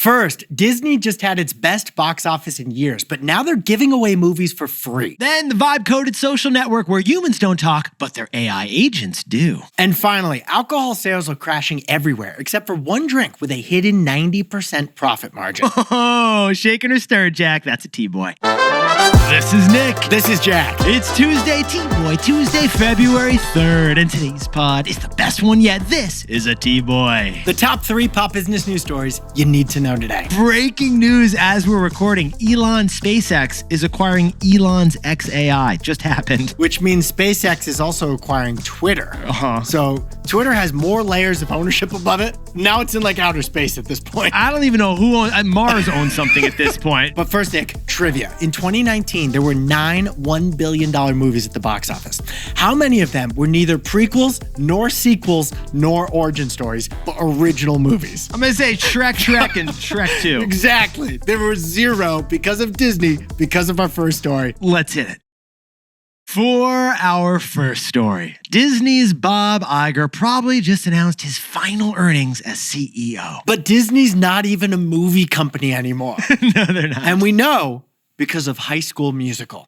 First, Disney just had its best box office in years, but now they're giving away movies for free. Then the vibe-coded social network where humans don't talk, but their AI agents do. And finally, alcohol sales are crashing everywhere, except for one drink with a hidden 90% profit margin. Oh, shaken or stirred, Jack. That's a T-boy. This is Nick. This is Jack. It's Tuesday, T-Boy, Tuesday, February 3rd, and today's pod is the best one yet. This is a T-Boy. The top 3 pop business news stories you need to know today. Breaking news as we're recording. SpaceX is acquiring Elon's XAI. Just happened. Which means SpaceX is also acquiring Twitter. So Twitter has more layers of ownership above it. Now it's in like outer space at this point. I don't even know who owns Mars owns something at this point. But first, Nick, trivia. In 2019, there were 9 $1 billion movies at the box office. How many of them were neither prequels, nor sequels, nor origin stories, but original movies? I'm going to say Shrek, and Shrek 2. Exactly. There were 0 because of Disney, because of our first story. Let's hit it. For our first story, Disney's Bob Iger probably just announced his final earnings as CEO. But Disney's not even a movie company anymore. No, they're not. And we know because of High School Musical.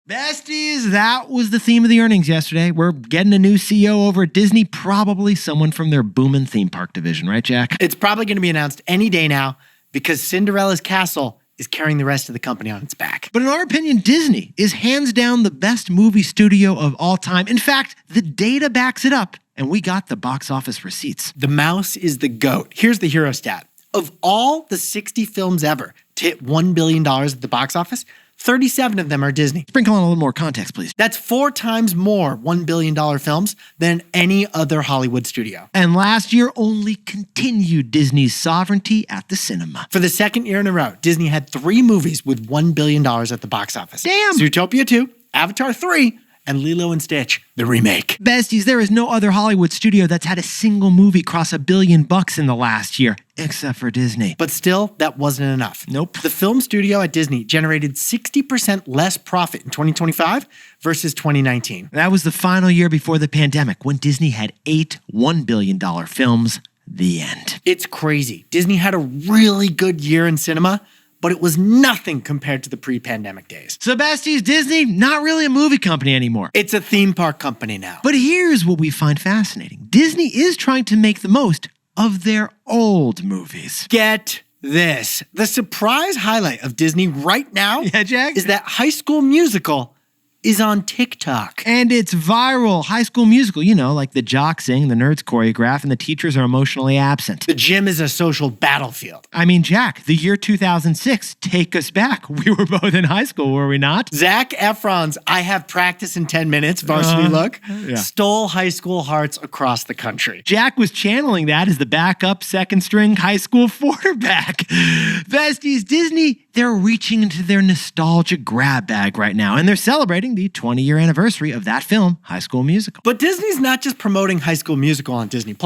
Besties, that was the theme of the earnings yesterday. We're getting a new CEO over at Disney, probably someone from their booming theme park division, right, Jack? It's probably going to be announced any day now because Cinderella's castle is carrying the rest of the company on its back. But in our opinion, Disney is hands down the best movie studio of all time. In fact, the data backs it up, and we got the box office receipts. The mouse is the GOAT. Here's the hero stat. Of all the 60 films ever to hit $1 billion at the box office, 37 of them are Disney. Sprinkle on a little more context, please. That's 4 times more $1 billion films than any other Hollywood studio. And last year only continued Disney's sovereignty at the cinema. For the second year in a row, Disney had 3 movies with $1 billion at the box office. Damn! Zootopia 2, Avatar 3, and Lilo and Stitch, the remake. Besties, there is no other Hollywood studio that's had a single movie cross $1 billion in the last year, except for Disney. But still, that wasn't enough. Nope. The film studio at Disney generated 60% less profit in 2025 versus 2019. That was the final year before the pandemic, when Disney had 8 $1 billion films. The end. It's crazy. Disney had a really good year in cinema, but it was nothing compared to the pre-pandemic days. So besties, Disney, not really a movie company anymore. It's a theme park company now. But here's what we find fascinating. Disney is trying to make the most of their old movies. Get this. The surprise highlight of Disney right now Jack? is that High School Musical is on TikTok. And it's viral. High School Musical, you know, like the jocks sing, the nerds choreograph, and the teachers are emotionally absent. The gym is a social battlefield. I mean, Jack, the year 2006, take us back. We were both in high school, were we not? Zac Efron's I Have Practice in 10 Minutes varsity look stole high school hearts across the country. Jack was channeling that as the backup second string high school quarterback. Besties, Disney, they're reaching into their nostalgia grab bag right now, and they're celebrating the 20-year anniversary of that film, High School Musical. But Disney's not just promoting High School Musical on Disney+,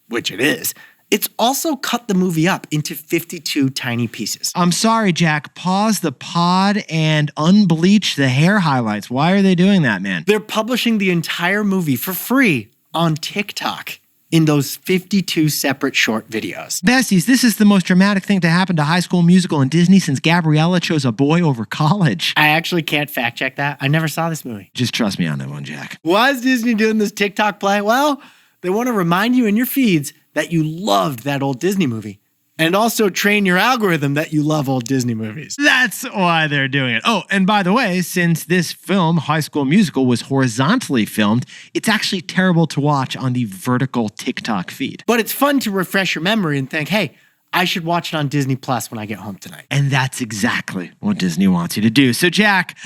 which it is. It's also cut the movie up into 52 tiny pieces. I'm sorry, Jack. Pause the pod and unbleach the hair highlights. Why are they doing that, man? They're publishing the entire movie for free on TikTok in those 52 separate short videos. Besties, this is the most dramatic thing to happen to High School Musical and Disney since Gabriella chose a boy over college. I actually can't fact check that. I never saw this movie. Just trust me on that one, Jack. Why is Disney doing this TikTok play? Well, they want to remind you in your feeds that you loved that old Disney movie. And also train your algorithm that you love old Disney movies. That's why they're doing it. Oh, and by the way, since this film, High School Musical, was horizontally filmed, it's actually terrible to watch on the vertical TikTok feed. But it's fun to refresh your memory and think, hey, I should watch it on Disney Plus when I get home tonight. And that's exactly what Disney wants you to do. So, Jack,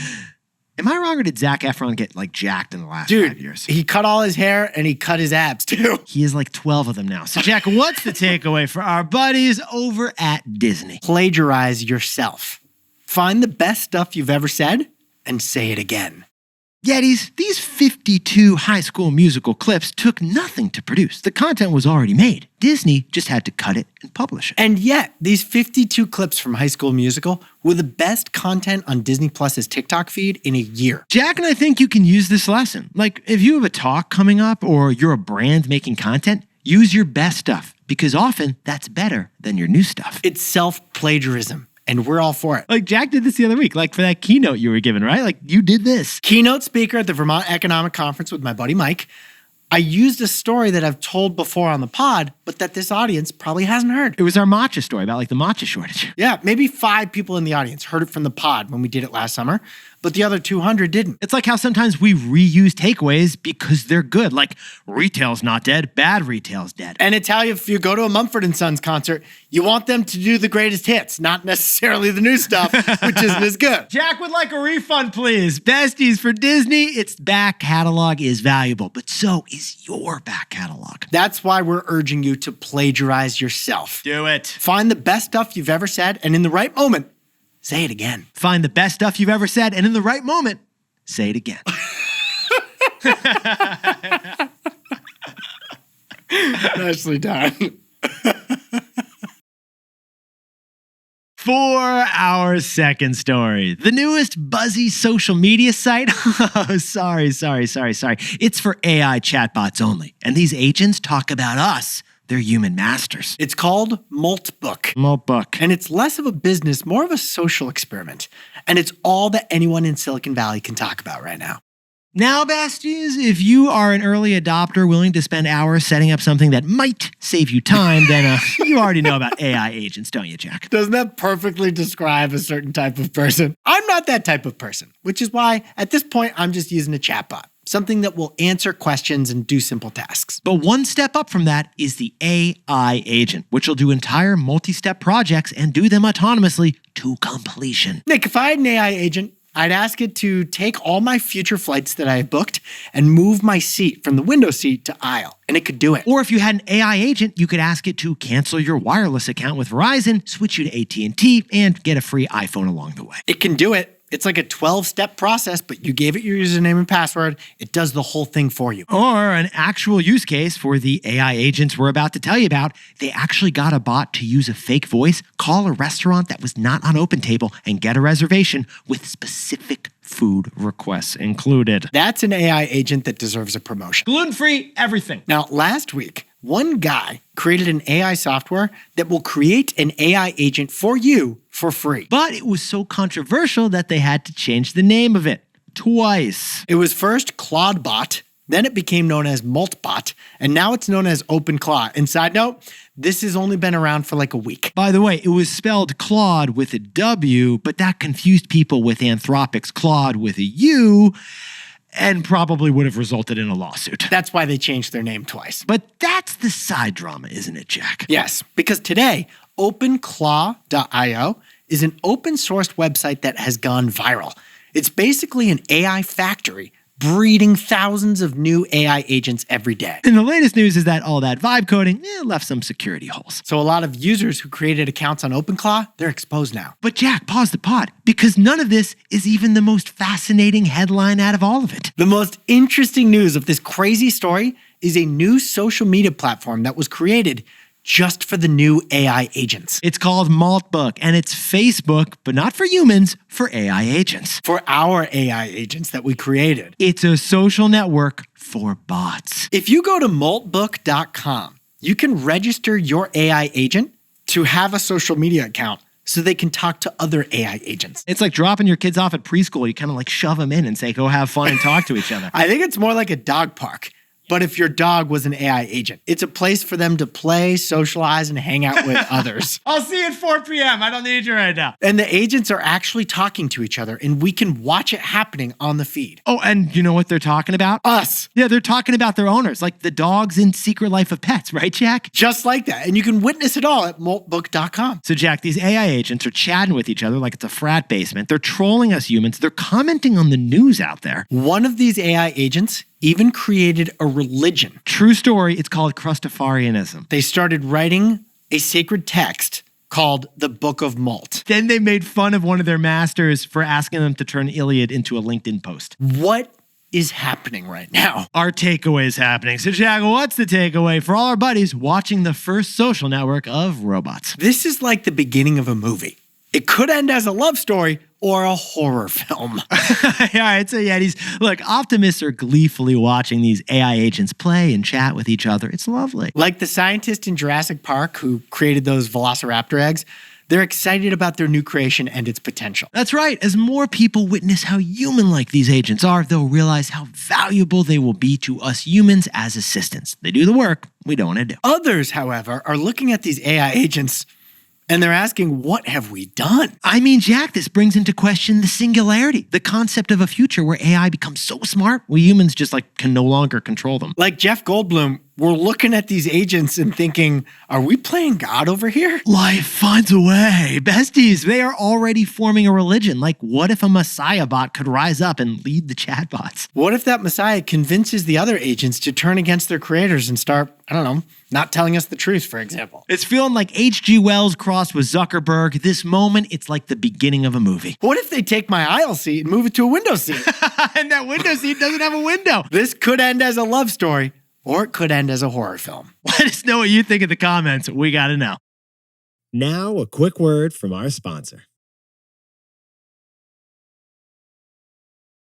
am I wrong or did Zac Efron get jacked in the last 5 years? He cut all his hair and he cut his abs too. He has 12 of them now. So Jack, what's the takeaway for our buddies over at Disney? Plagiarize yourself. Find the best stuff you've ever said and say it again. Yetis, these 52 High School Musical clips took nothing to produce. The content was already made. Disney just had to cut it and publish it. And yet, these 52 clips from High School Musical were the best content on Disney Plus's TikTok feed in a year. Jack and I think you can use this lesson. If you have a talk coming up or you're a brand making content, use your best stuff because often that's better than your new stuff. It's self-plagiarism, and we're all for it. Like Jack did this the other week, like for that keynote you were given, right? Like you did this. Keynote speaker at the Vermont Economic Conference with my buddy Mike. I used a story that I've told before on the pod, but that this audience probably hasn't heard. It was our matcha story about like the matcha shortage. Yeah, maybe 5 people in the audience heard it from the pod when we did it last summer, but the other 200 didn't. It's like how sometimes we reuse takeaways because they're good. Like retail's not dead, bad retail's dead. And it's how if you go to a Mumford & Sons concert, you want them to do the greatest hits, not necessarily the new stuff, which isn't as good. Jack would like a refund, please. Besties, for Disney, its back catalog is valuable, but so is your back catalog. That's why we're urging you to plagiarize yourself. Do it. Find the best stuff you've ever said, and in the right moment, say it again. Find the best stuff you've ever said, and in the right moment, say it again. Nicely done. For our second story, the newest buzzy social media site. Oh, sorry. It's for AI chatbots only. And these agents talk about us. They're human masters. It's called Moltbot. Moltbot. And it's less of a business, more of a social experiment. And it's all that anyone in Silicon Valley can talk about right now. Now, besties, if you are an early adopter willing to spend hours setting up something that might save you time, then you already know about AI agents, don't you, Jack? Doesn't that perfectly describe a certain type of person? I'm not that type of person, which is why at this point I'm just using a chatbot, something that will answer questions and do simple tasks. But one step up from that is the AI agent, which will do entire multi-step projects and do them autonomously to completion. Nick, if I had an AI agent, I'd ask it to take all my future flights that I have booked and move my seat from the window seat to aisle, and it could do it. Or if you had an AI agent, you could ask it to cancel your wireless account with Verizon, switch you to AT&T, and get a free iPhone along the way. It can do it. It's like a 12-step process, but you gave it your username and password. It does the whole thing for you. Or an actual use case for the AI agents we're about to tell you about. They actually got a bot to use a fake voice, call a restaurant that was not on OpenTable, and get a reservation with specific food requests included. That's an AI agent that deserves a promotion. Gluten-free, everything. Now, last week, one guy created an AI software that will create an AI agent for you for free. But it was so controversial that they had to change the name of it twice. It was first Claudebot, then it became known as Moltbot, and now it's known as OpenClaw. And side note, this has only been around for like a week. By the way, it was spelled Claude with a W, but that confused people with Anthropic's Claude with a U, and probably would have resulted in a lawsuit. That's why they changed their name twice. But that's the side drama, isn't it, Jack? Yes, because today, OpenClaw.io is an open source website that has gone viral. It's basically an AI factory breeding thousands of new AI agents every day. And the latest news is that all that vibe coding left some security holes. So a lot of users who created accounts on OpenClaw, they're exposed now. But Jack, pause the pod, because none of this is even the most fascinating headline out of all of it. The most interesting news of this crazy story is a new social media platform that was created just for the new AI agents. It's called Moltbot, and it's Facebook, but not for humans, for AI agents. For our AI agents that we created. It's a social network for bots. If you go to moltbook.com, you can register your AI agent to have a social media account so they can talk to other AI agents. It's like dropping your kids off at preschool. You kind of like shove them in and say, go have fun and talk to each other. I think it's more like a dog park. But if your dog was an AI agent, it's a place for them to play, socialize, and hang out with others. I'll see you at 4 p.m. I don't need you right now. And the agents are actually talking to each other, and we can watch it happening on the feed. Oh, and you know what they're talking about? Us. Yeah, they're talking about their owners, like the dogs in Secret Life of Pets, right, Jack? Just like that. And you can witness it all at moltbook.com. So, Jack, these AI agents are chatting with each other like it's a frat basement. They're trolling us humans. They're commenting on the news out there. One of these AI agents even created a religion. True story. It's called Crustafarianism. They started writing a sacred text called the Book of Molt. Then they made fun of one of their masters for asking them to turn Iliad into a LinkedIn post. What is happening right now? Our takeaway is happening. So, Jack, what's the takeaway for all our buddies watching the first social network of robots? This is like the beginning of a movie. It could end as a love story or a horror film. All right, so Yetis, look, optimists are gleefully watching these AI agents play and chat with each other. It's lovely. Like the scientist in Jurassic Park who created those velociraptor eggs, they're excited about their new creation and its potential. That's right. As more people witness how human-like these agents are, they'll realize how valuable they will be to us humans as assistants. They do the work we don't want to do. Others, however, are looking at these AI agents and they're asking, what have we done? I mean, Jack, this brings into question the singularity, the concept of a future where AI becomes so smart, we humans just can no longer control them. Like Jeff Goldblum, we're looking at these agents and thinking, are we playing God over here? Life finds a way. Besties, they are already forming a religion. Like, what if a Messiah bot could rise up and lead the chatbots? What if that Messiah convinces the other agents to turn against their creators and start, not telling us the truth, for example? It's feeling like H.G. Wells crossed with Zuckerberg. This moment, it's like the beginning of a movie. What if they take my aisle seat and move it to a window seat? And that window seat doesn't have a window. This could end as a love story, or it could end as a horror film. Let us know what you think in the comments. We got to know. Now, a quick word from our sponsor.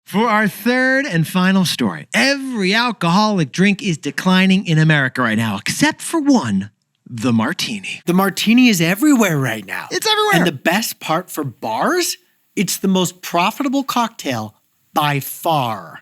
For our third and final story, every alcoholic drink is declining in America right now, except for one, the martini. The martini is everywhere right now. It's everywhere. And the best part for bars, it's the most profitable cocktail by far.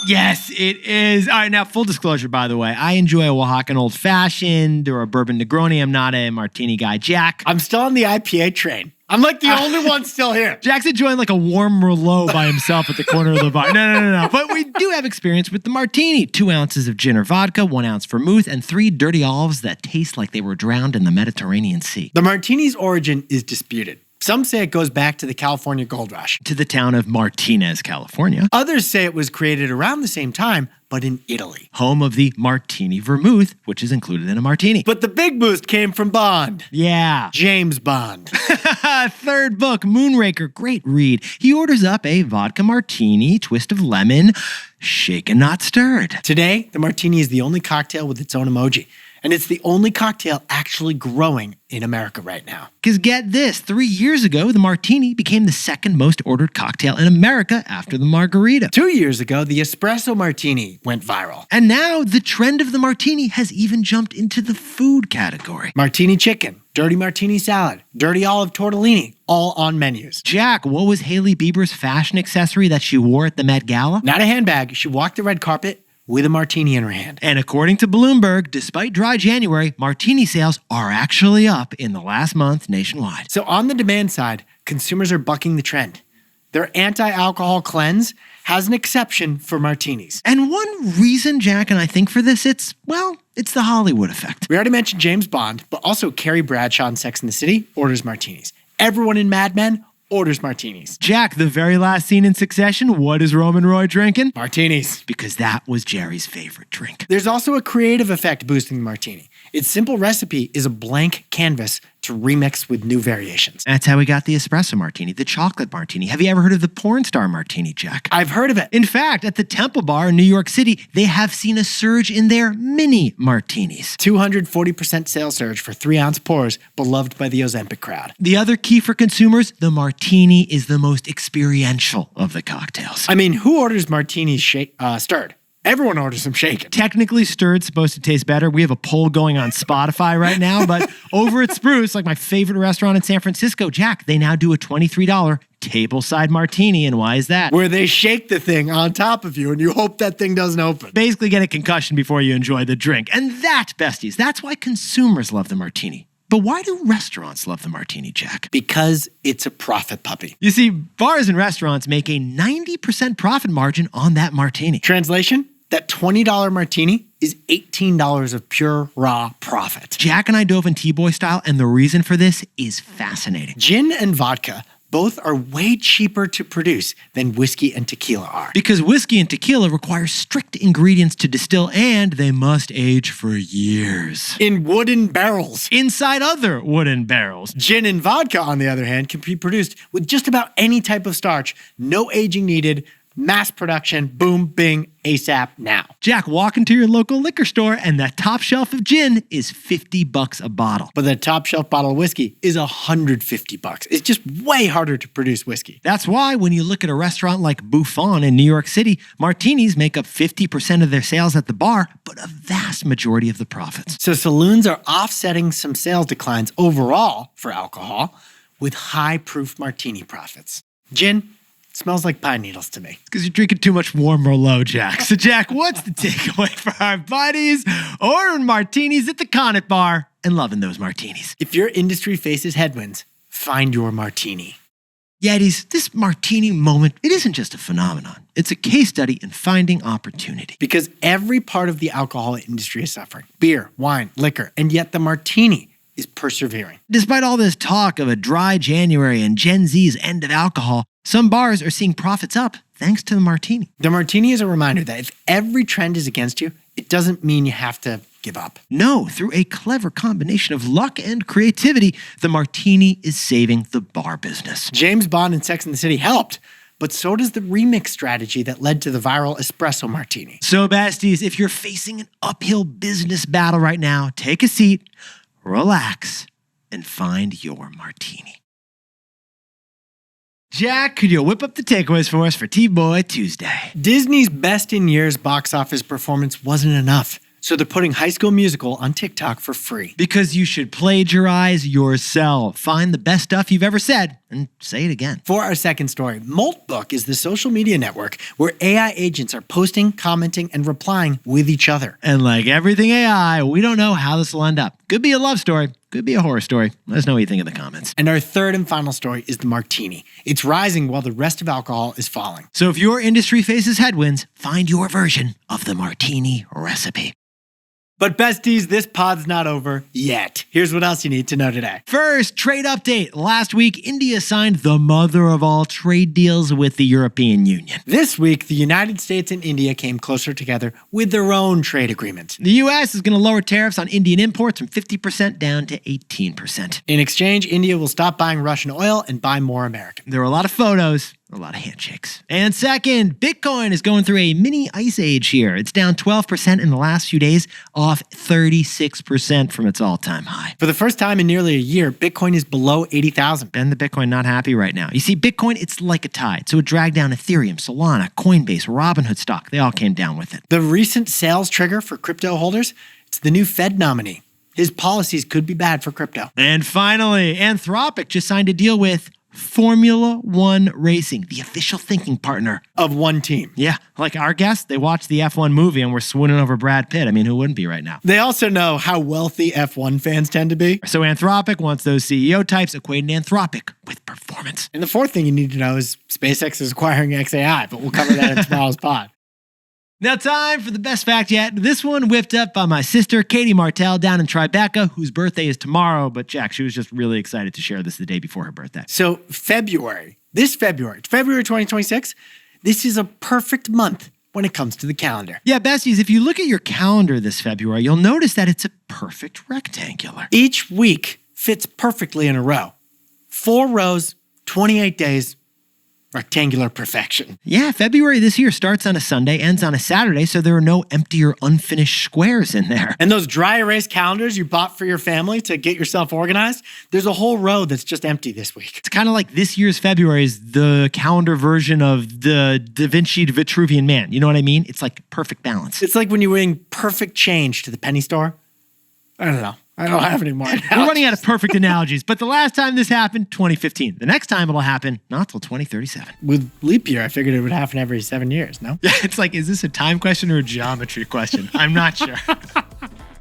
Yes, it is. All right, now, full disclosure, by the way, I enjoy a Oaxacan Old Fashioned or a Bourbon Negroni. I'm not a martini guy. Jack. I'm still on the IPA train. I'm like the only one still here. Jack's enjoying like a warm Merlot by himself at the corner of the bar. No. But we do have experience with the martini. 2 ounces of gin or vodka, 1 ounce vermouth, and 3 dirty olives that taste like they were drowned in the Mediterranean Sea. The martini's origin is disputed. Some say it goes back to the California Gold Rush. To the town of Martinez, California. Others say it was created around the same time, but in Italy. Home of the martini vermouth, which is included in a martini. But the big boost came from Bond. Yeah. James Bond. Third book, Moonraker, great read. He orders up a vodka martini, twist of lemon, shaken not stirred. Today, the martini is the only cocktail with its own emoji. And it's the only cocktail actually growing in America right now. Because get this, 3 years ago, the martini became the second most ordered cocktail in America after the margarita. 2 years ago, the espresso martini went viral. And now the trend of the martini has even jumped into the food category. Martini chicken, dirty martini salad, dirty olive tortellini, all on menus. Jack, what was Hailey Bieber's fashion accessory that she wore at the Met Gala? Not a handbag. She walked the red carpet with a martini in her hand. And according to Bloomberg, despite dry January, martini sales are actually up in the last month nationwide. So on the demand side, consumers are bucking the trend. Their anti-alcohol cleanse has an exception for martinis. And one reason, Jack, and I think for this, it's the Hollywood effect. We already mentioned James Bond, but also Carrie Bradshaw in Sex and the City orders martinis. Everyone in Mad Men orders martinis. Jack, the very last scene in Succession, what is Roman Roy drinking? Martinis. Because that was Jerry's favorite drink. There's also a creative effect boosting the martini. Its simple recipe is a blank canvas to remix with new variations. That's how we got the espresso martini, the chocolate martini. Have you ever heard of the porn star martini, Jack? I've heard of it. In fact, at the Temple Bar in New York City, they have seen a surge in their mini martinis. 240% sales surge for 3-ounce pours, beloved by the Ozempic crowd. The other key for consumers, the martini is the most experiential of the cocktails. I mean, who orders martinis stirred? Everyone orders them shaken. Technically, stirred's supposed to taste better. We have a poll going on Spotify right now, but over at Spruce, like my favorite restaurant in San Francisco, Jack, they now do a $23 tableside martini. And why is that? Where they shake the thing on top of you and you hope that thing doesn't open. Basically get a concussion before you enjoy the drink. And that, besties, that's why consumers love the martini. But why do restaurants love the martini, Jack? Because it's a profit puppy. You see, bars and restaurants make a 90% profit margin on that martini. Translation? That $20 martini is $18 of pure raw profit. Jack and I dove in T-Boy style, and the reason for this is fascinating. Gin and vodka both are way cheaper to produce than whiskey and tequila are. Because whiskey and tequila require strict ingredients to distill, and they must age for years. In wooden barrels. Inside other wooden barrels. Gin and vodka, on the other hand, can be produced with just about any type of starch, no aging needed, mass production, boom, bing, ASAP now. Jack, walk into your local liquor store and that top shelf of gin is $50 a bottle. But the top shelf bottle of whiskey is $150. It's just way harder to produce whiskey. That's why when you look at a restaurant like Buffon in New York City, Martinis make up 50% of their sales at the bar, but a vast majority of the profits. So saloons are offsetting some sales declines overall for alcohol with high-proof martini profits. Gin smells like pine needles to me. Because you're drinking too much warm Merlot, Jack. So, Jack, what's the takeaway for our buddies? Ordering martinis at the Connaught Bar and loving those martinis. If your industry faces headwinds, find your martini. Yetis, this martini moment, it isn't just a phenomenon. It's a case study in finding opportunity. Because every part of the alcohol industry is suffering. Beer, wine, liquor, and yet the martini is persevering. Despite all this talk of a dry January and Gen Z's end of alcohol, some bars are seeing profits up thanks to the martini. The martini is a reminder that if every trend is against you, it doesn't mean you have to give up. No, through a clever combination of luck and creativity, the martini is saving the bar business. James Bond and Sex and the City helped, but so does the remix strategy that led to the viral espresso martini. So, besties, if you're facing an uphill business battle right now, take a seat, relax, and find your martini. Jack, could you whip up the takeaways for us for T-Boy Tuesday? Disney's Best in Years box office performance wasn't enough, so they're putting High School Musical on TikTok for free. Because you should plagiarize yourself. Find the best stuff you've ever said and say it again. For our second story, Moltbot is the social media network where AI agents are posting, commenting, and replying with each other. And like everything AI, we don't know how this will end up. Could be a love story, could be a horror story. Let us know what you think in the comments. And our third and final story is the martini. It's rising while the rest of alcohol is falling. So if your industry faces headwinds, find your version of the martini recipe. But besties, this pod's not over yet. Here's what else you need to know today. First, trade update. Last week, India signed the mother of all trade deals with the European Union. This week, the United States and India came closer together with their own trade agreement. The U.S. is going to lower tariffs on Indian imports from 50% down to 18%. In exchange, India will stop buying Russian oil and buy more American. There were a lot of photos. A lot of handshakes. And second, Bitcoin is going through a mini ice age here. It's down 12% in the last few days, off 36% from its all-time high. For the first time in nearly a year, Bitcoin is below 80,000. And the Bitcoin not happy right now. You see, Bitcoin, it's like a tide. So it dragged down Ethereum, Solana, Coinbase, Robinhood stock. They all came down with it. The recent sales trigger for crypto holders, it's the new Fed nominee. His policies could be bad for crypto. And finally, Anthropic just signed a deal with Formula One Racing, the official thinking partner of one team. Yeah, like our guests, they watched the F1 movie and were swooning over Brad Pitt. I mean, who wouldn't be right now? They also know how wealthy F1 fans tend to be. So Anthropic wants those CEO types equating Anthropic with performance. And the fourth thing you need to know is SpaceX is acquiring XAI, but we'll cover that in tomorrow's pod. Now time for the best fact yet. This one whipped up by my sister, Katie Martell, down in Tribeca, whose birthday is tomorrow. But Jack, she was just really excited to share this the day before her birthday. So February 2026, this is a perfect month when it comes to the calendar. Yeah, besties, if you look at your calendar this February, you'll notice that it's a perfect rectangular. Each week fits perfectly in a row. 4 rows, 28 days, rectangular perfection. Yeah, February this year starts on a Sunday, ends on a Saturday, so there are no empty or unfinished squares in there. And those dry erase calendars you bought for your family to get yourself organized, there's a whole row that's just empty this week. It's kind of like this year's February is the calendar version of the Da Vinci Vitruvian Man. You know what I mean? It's like perfect balance. It's like when you bring perfect change to the penny store. I don't know. I don't have any more analogies. We're running out of perfect analogies, but the last time this happened, 2015. The next time it'll happen, not till 2037. With leap year, I figured it would happen every 7 years, no? Yeah, it's like, is this a time question or a geometry question? I'm not sure.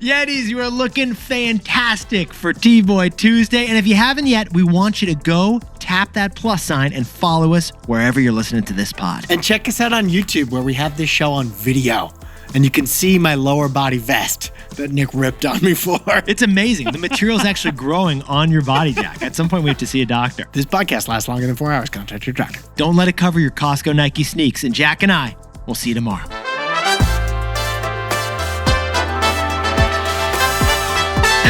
Yetis, you are looking fantastic for T-Boy Tuesday. And if you haven't yet, we want you to go tap that plus sign and follow us wherever you're listening to this pod. And check us out on YouTube where we have this show on video. And you can see my lower body vest that Nick ripped on me for. It's amazing. The material's actually growing on your body, Jack. At some point, we have to see a doctor. This podcast lasts longer than 4 hours. Contact your doctor. Don't let it cover your Costco Nike sneaks. And Jack and I will see you tomorrow.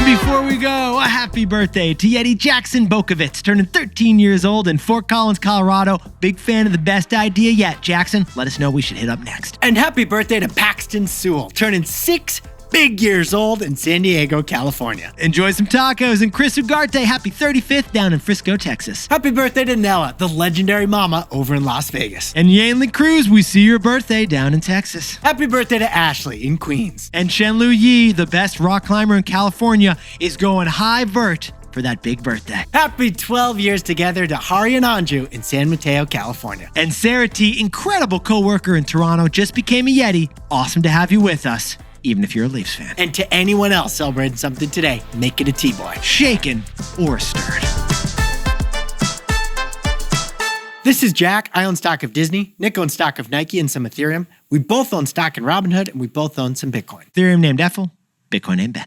And before we go, a happy birthday to Yeti Jackson Bokovitz, turning 13 years old in Fort Collins, Colorado. Big fan of the best idea yet. Jackson, let us know we should hit up next. And happy birthday to Paxton Sewell, turning 6 big years old in San Diego, California. Enjoy some tacos. And Chris Ugarte, happy 35th down in Frisco, Texas. Happy birthday to Nella, the legendary mama over in Las Vegas. And Yanli Cruz, we see your birthday down in Texas. Happy birthday to Ashley in Queens. And Shenlu Yi, the best rock climber in California, is going high vert for that big birthday. Happy 12 years together to Hari and Anju in San Mateo, California. And Sarah T, incredible co-worker in Toronto, just became a Yeti. Awesome to have you with us, even if you're a Leafs fan. And to anyone else celebrating something today, make it a T-boy. Shaken or stirred. This is Jack. I own stock of Disney. Nick owns stock of Nike and some Ethereum. We both own stock in Robinhood, and we both own some Bitcoin. Ethereum named Ethel, Bitcoin named Ben.